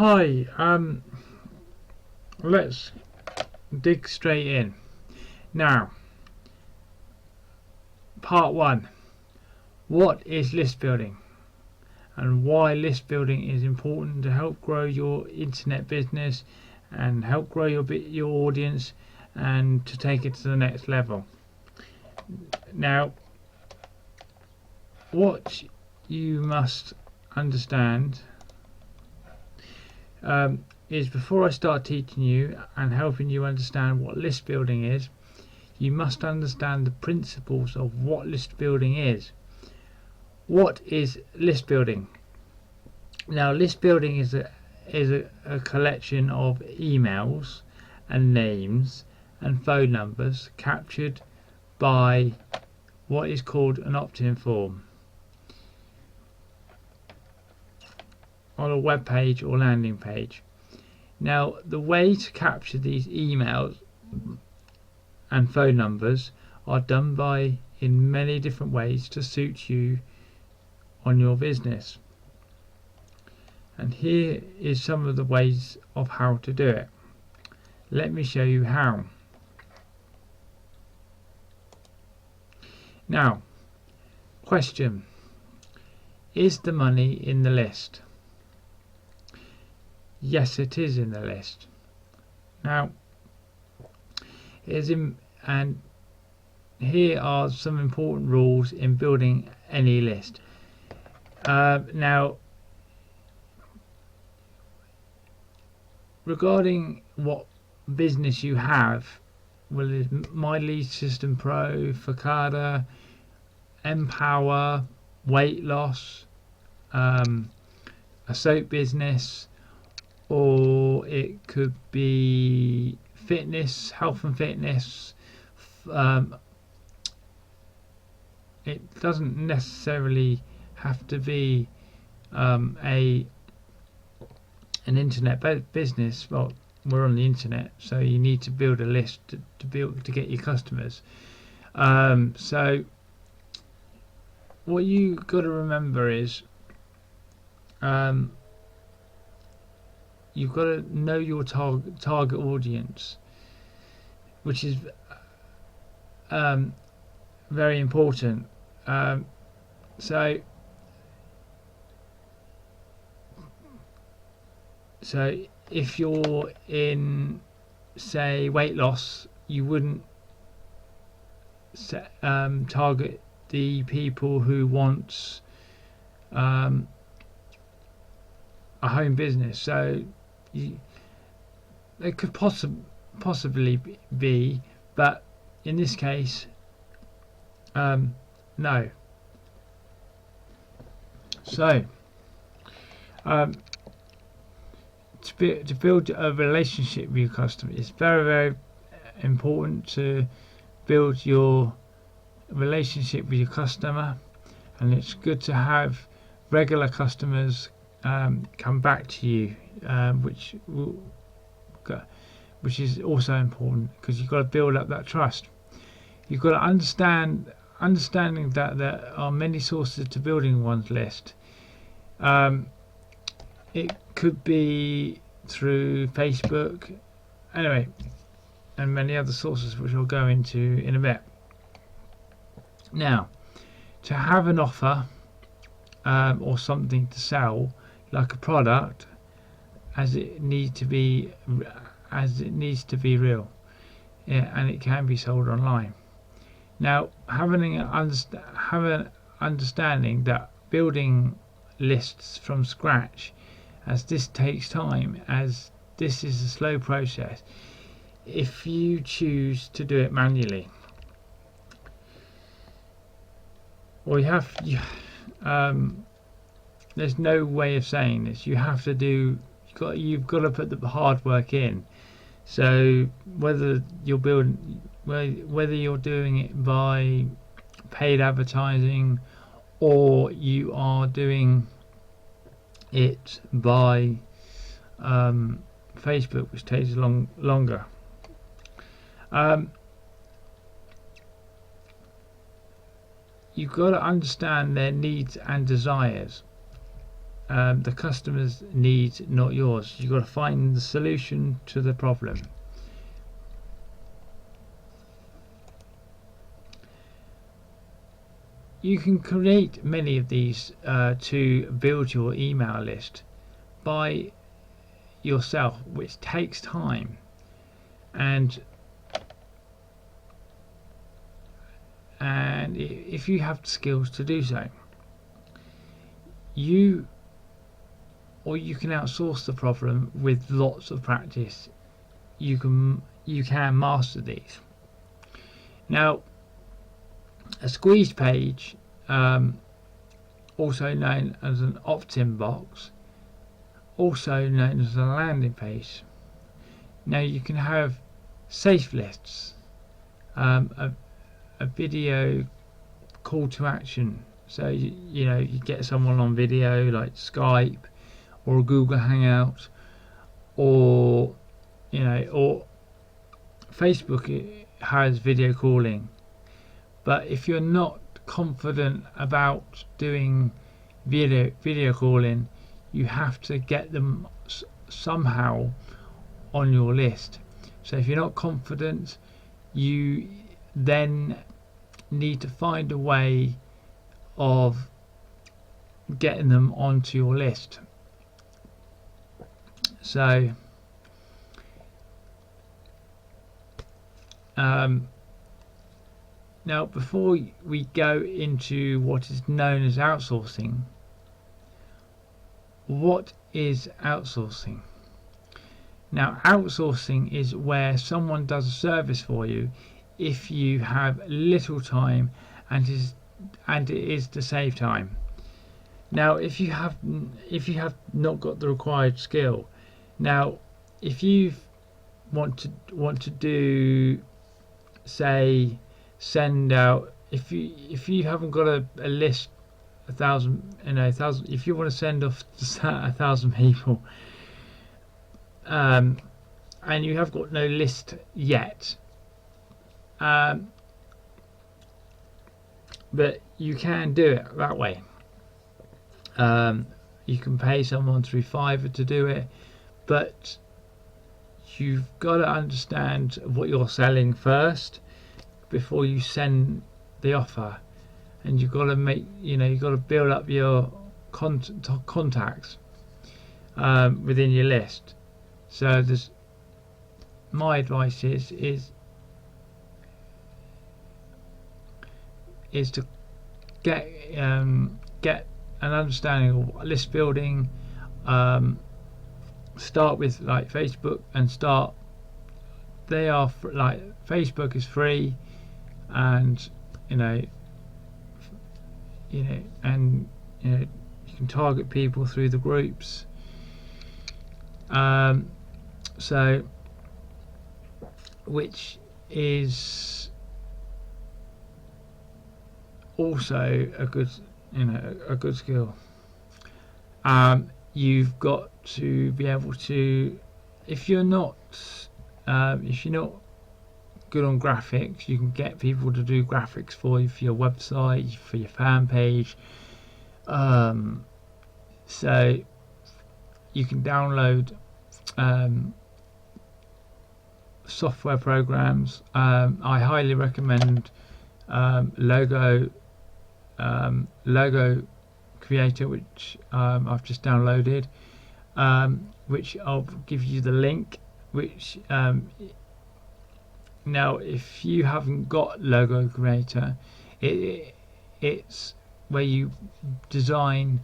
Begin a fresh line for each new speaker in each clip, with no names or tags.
Hi, let's dig straight in. Now, part one. What is list building and why list building is important to help grow your internet business and help grow your audience and to take it to the next level. Now, what you must understand is before I start teaching you and helping you understand what list building is, you must understand the principles of what list building is. What is list building? Now, list building is a collection of emails and names and phone numbers captured by what is called an opt-in form on a web page or landing page. Now, the way to capture these emails and phone numbers are done in many different ways to suit you on your business. And here is some of the ways of how to do it. Let me show you how. Now, question: is the money in the list? Yes, it is in the list. Now, and here are some important rules in building any list. Now, regarding what business you have, well, is My Lead System Pro, Facada, Empower, weight loss, a soap business, or it could be fitness, health and fitness. It doesn't necessarily have to be an internet business. Well, we're on the internet, so you need to build a list to get your customers. So what you got to remember is you've got to know your target audience, which is very important. So if you're in, say, weight loss, you wouldn't target the people who want a home business. So they could possibly be, but in this case, no. So to build a relationship with your customer, it's very, very important to build your relationship with your customer, and it's good to have regular customers come back to you, which is also important, because you've got to build up that trust. You've got to understanding that there are many sources to building one's list. It could be through Facebook, anyway, and many other sources which I'll go into in a bit. Now, to have an offer or something to sell, like a product, as it needs to be real, and it can be sold online. Now, having an understanding that building lists from scratch, as this takes time, as this is a slow process, if you choose to do it manually, or there's no way of saying this. You've got to put the hard work in. So whether you're doing it by paid advertising, or you are doing it by Facebook, which takes longer. You've got to understand their needs and desires. the customer's needs, not yours. You've got to find the solution to the problem. You can create many of these to build your email list by yourself, which takes time, and if you have the skills to do so, you can outsource the problem with lots of practice. You can master these. Now, a squeeze page, also known as an opt-in box, also known as a landing page. Now you can have safe lists, a video call to action. So you get someone on video like Skype or Google Hangout, or or Facebook has video calling. But if you're not confident about doing video calling, you have to get them somehow on your list. So if you're not confident, you then need to find a way of getting them onto your list. So now, before we go into what is known as outsourcing, what is outsourcing? Now, outsourcing is where someone does a service for you if you have little time and it is to save time. Now, if you have not got the required skill, now if you want to do, say, send out, if you haven't got a list, 1,000, if you want to send off to 1,000 people, and you have got no list yet, but you can do it that way. You can pay someone through Fiverr to do it, but you've got to understand what you're selling first before you send the offer, and you've got to make you've got to build up your contacts within your list. So my advice is to get an understanding of list building. Start with like Facebook, and start. They are like, Facebook is free, and you can target people through the groups. So, which is also a good skill. You've got to be able to, if you're not good on graphics, you can get people to do graphics for you, for your website, for your fan page. So you can download software programs. I highly recommend Logo Creator, which I've just downloaded, which I'll give you the link. Which now, if you haven't got Logo Creator, it's where you design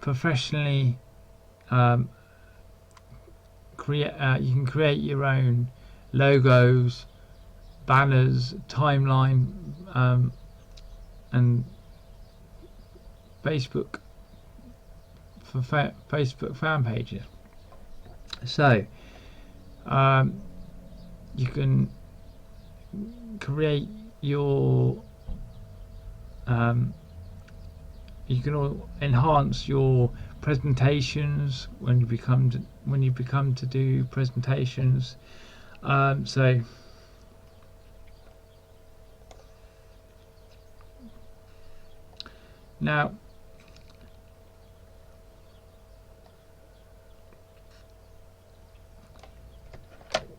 professionally. You can create your own logos, banners, timeline, and Facebook for Facebook fan pages. So you can create your you can enhance your presentations when you become to do presentations. So now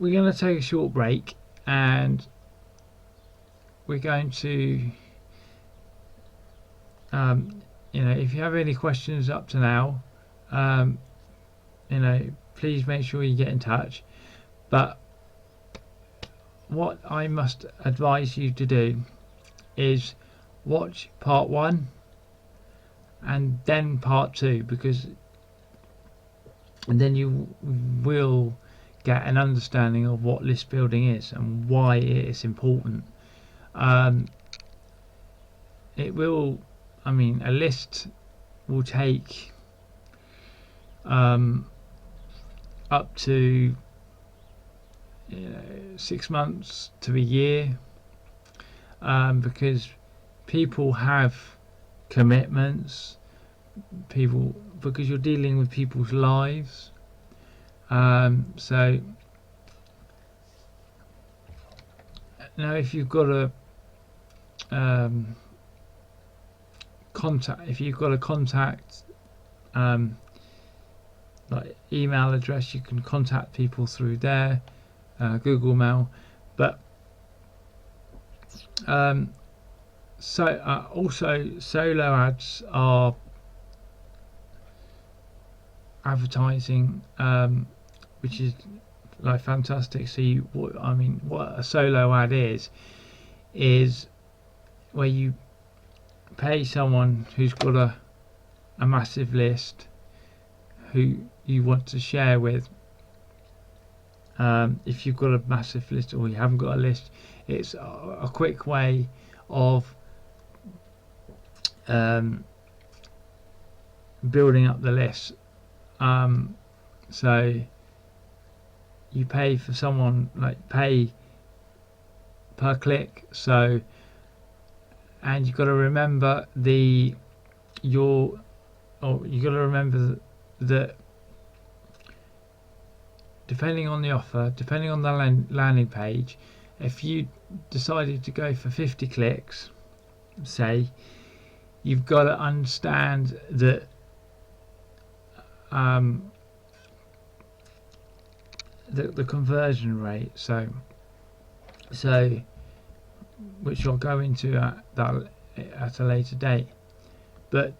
we're going to take a short break, and we're going to if you have any questions up to now, please make sure you get in touch. But what I must advise you to do is watch part 1 and then part 2, and then you will get an understanding of what list building is and why it is important. It will, a list will take up to 6 months to a year, because people have commitments, because you're dealing with people's lives. So now, if you've got a contact like email address, you can contact people through there, Google Mail. But also solo ads are advertising, which is like fantastic. So what a solo ad is where you pay someone who's got a massive list who you want to share with. If you've got a massive list or you haven't got a list, it's a quick way of building up the list. So you pay for someone, like pay per click. So, and you've got to remember that depending on the offer, depending on the landing page, if you decided to go for 50 clicks, say, you've got to understand that the conversion rate, so which I'll go into at a later date, but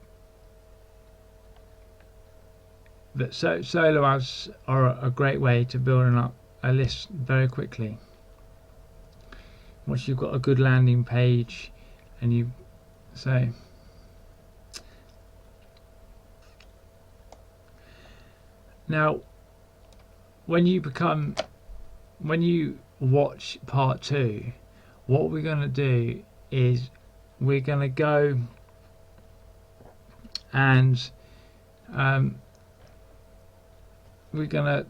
solo ads are a great way to building up a list very quickly. Once you've got a good landing page, and you say, now when you watch part 2, what we're going to do is we're going to go and we're going to,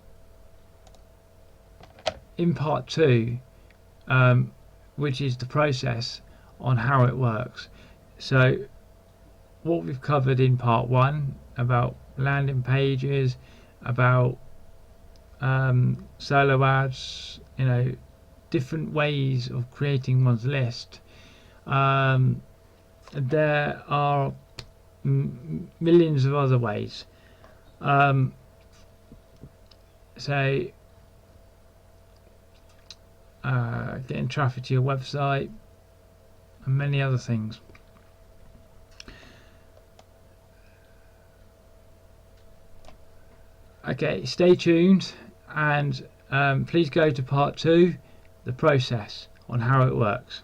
in part 2, which is the process on how it works. So what we've covered in part 1 about landing pages, about solo ads, different ways of creating one's list. There are millions of other ways. Getting traffic to your website and many other things. Okay, stay tuned, and please go to part 2, the process on how it works.